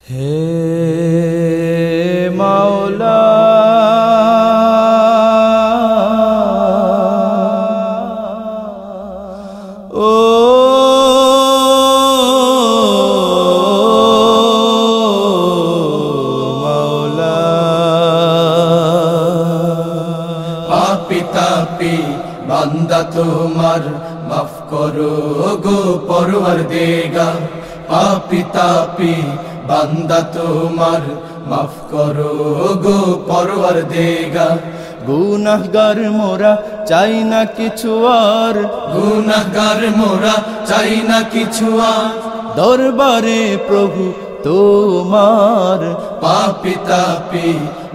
হে মাওলা ও মাওলা পাপী তাপী বান্দা তোমার মাফ করো গো পরওয়ারদিগার। পাপী তাপী বান্দা তোমার মাফ করো গো পরওয়ারদিগার। গুনাহগার মোরা চাই না কিছু আর, গুনাহগার মোরা চাই না কিছু আর, দরবারে প্রভু তোমার। পাপী তাপী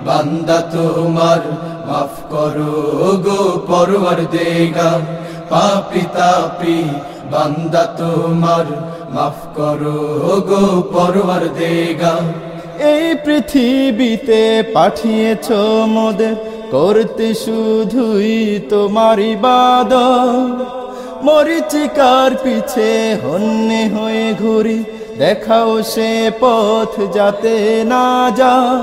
বান্দা তোমার মাফ করো গো পরওয়ারদিগার। পাপী তাপী বান্দা তোমার মাফ করো গো পরওয়ারদিগার। এই পৃথিবীতে পাঠিয়েছ মোদের করতে শুধুই তোমার ইবাদত। মরিচিকার পিছে হন্যে হয়ে ঘুরি, দেখাও সে পথ যাতে না যাও।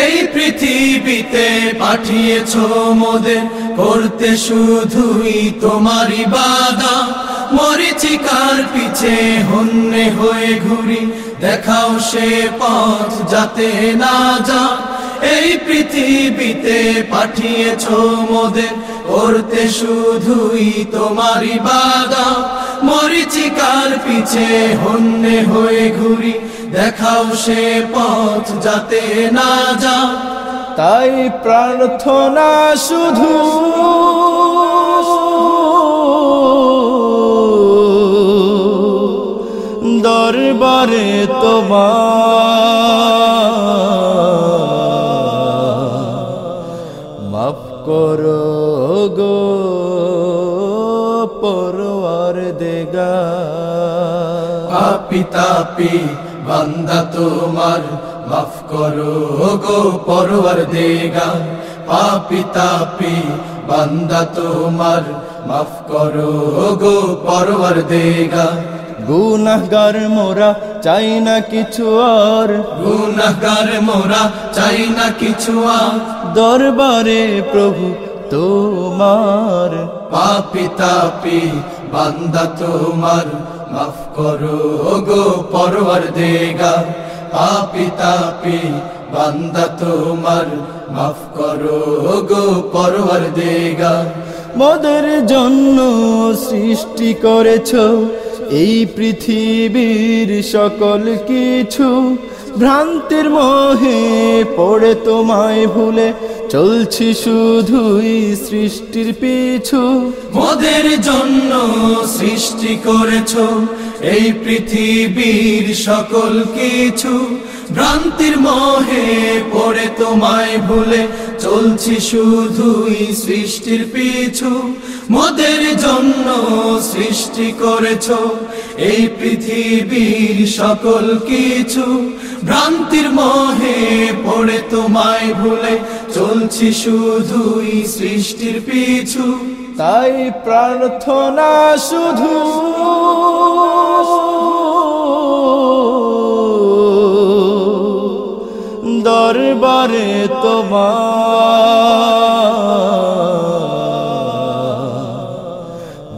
এই পৃথিবীতে পাঠিয়েছ মোদের করতে শুধুই তোমার ইবাদত। মরিচিকার পিছে হন্যে হয়ে ঘুরি, দেখাও সে পথ যাতে না যায়। এই পৃথিবীতে পাঠিয়েছ মোদের করতে শুধুই তোমার ইবাদত। মরিচিকার পিছে হন্যে হয়ে ঘুরি, দেখাও সে পথ যাতে না যায়। তাই প্রার্থনা শুধু দরবারে তোমার, মাফ করো গো পরওয়ারদিগার। পাপী তাপী বান্দা তোমার মাফ করো গো পরওয়ারদিগার। পাপী তাপী বান্দা তোমার মাফ করো গো পরওয়ারদিগার। গুনাহগার মোরা চাই না কিছু আর, গুনাহগার মোরা চাই না কিছু আর, দরবারে প্রভু তোমার। পাপী তাপী বান্দা তোমার মাফ করো গো পরওয়ারদিগার। পাপী তাপী বান্দা তোমার মাফ করো গো পরওয়ারদিগার। মোদের জন্য সৃষ্টি করেছ এই পৃথিবীর সকল কিছু, ভ্রান্তির মোহে পড়ে তোমায় ভুলে চলছি শুধুই সৃষ্টির পিছু। মোদের জন্য সৃষ্টি করেছ এই পৃথিবীর সকল কিছু, ভ্রান্তির মোহে পড়ে তোমায় ভুলে চলছি শুধুই সৃষ্টির পিছু। মোদের জন্য সৃষ্টি করেছ এই পৃথিবীর সকল কিছু, ভ্রান্তির মোহে পড়ে তোমায় ভুলে চলছি শুধুই সৃষ্টির পিছু। তাই প্রার্থনা শুধু দরবারে তোমার,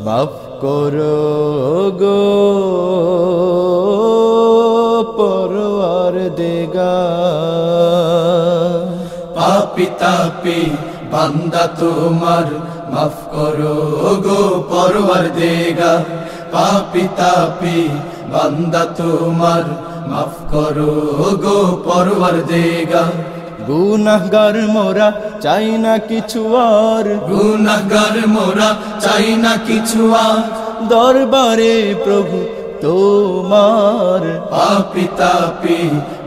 মাফ করো গো পরওয়ারদিগার। পাপী তাপী বান্দা তোমার মাফ করো গো পরওয়ারদিগার। পাপী তাপী বান্দা তোমার মাফ করো গো পরওয়ারদিগার। গুনাহগার মোরা চাই না কিছু আর, গুনাহগার মোরা চাই না কিছু আর, দরবারে প্রভু তোমার। পাপী তাপী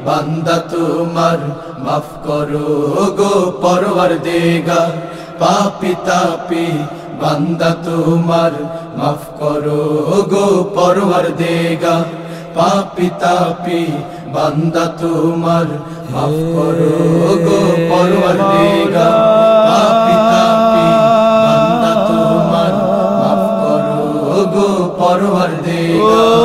বান্দা তোমার মাফ করো গো পরওয়ারদিগার। পাপী তাপী বান্দা তোমার মাফ করো গো পরওয়ারদিগার। পাপী তাপী বান্দা তোমার মাফ করো গো পরওয়ারদিগার। পাপী তাপী বান্দা তোমার মাফ করো গো পরওয়ারদিগার।